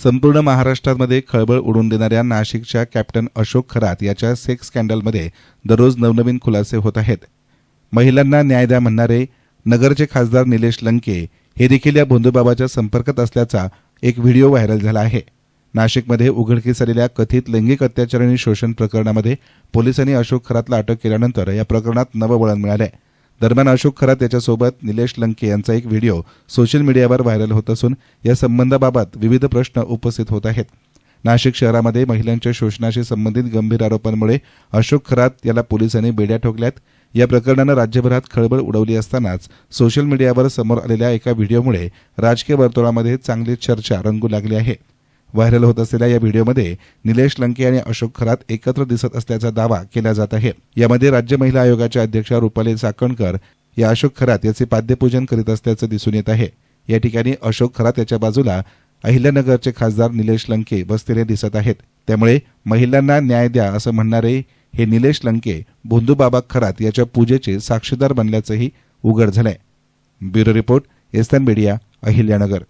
संपूर्ण महाराष्ट्रामध्ये खळबळ उडवून देणाऱ्या नाशिकच्या कॅप्टन अशोक खरात याच्या सेक्स स्कॅन्डलमध्ये दररोज नवनवीन खुलासे होत आहेत. महिलांना न्याय द्या म्हणणारे नगरचे खासदार निलेश लंके हे देखील या भोंदूबाबाच्या संपर्कात असल्याचा एक व्हिडिओ व्हायरल झाला आहे. नाशिकमध्ये उघडकीस आलेल्या कथित लैंगिक अत्याचार आणि शोषण प्रकरणामध्ये पोलिसांनी अशोक खरातला अटक केल्यानंतर या प्रकरणात नवं वळण मिळालं आहे. दरम्यान अशोक खरात याच्यासोबत निलेश लंके यांचा एक व्हिडिओ सोशल मीडियावर व्हायरल होत असून या संबंधाबाबत विविध प्रश्न उपस्थित होत आहेत. नाशिक शहरामध्ये महिलांच्या शोषणाशी संबंधित गंभीर आरोपांमुळे अशोक खरात याला पोलिसांनी बेड्या ठोकल्यात. या प्रकरणानं राज्यभरात खळबळ उडवली असतानाच सोशल मीडियावर समोर आलेल्या एका व्हिडिओमुळे राजकीय वर्तुळामध्ये चांगली चर्चा रंगू लागली आहे. व्हायरल होत असलेल्या या व्हिडिओमध्ये निलेश लंके आणि अशोक खरात एकत्र दिसत असल्याचा दावा केला जात आहे. यामध्ये राज्य महिला आयोगाच्या अध्यक्षा रुपाली चाकणकर या अशोक खरात याचे पाद्यपूजन करीत असल्याचं दिसून येत आहे. या ठिकाणी अशोक खरात याच्या बाजूला अहिल्यानगरचे खासदार निलेश लंके बसलेले दिसत आहेत. त्यामुळे महिलांना न्याय द्या असं म्हणणारे हे निलेश लंके भोंदूबाबा खरात याच्या पूजेचे साक्षीदार बनल्याचंही उघड झालंय. ब्युरो रिपोर्ट, एस्तान मीडिया, अहिल्यानगर.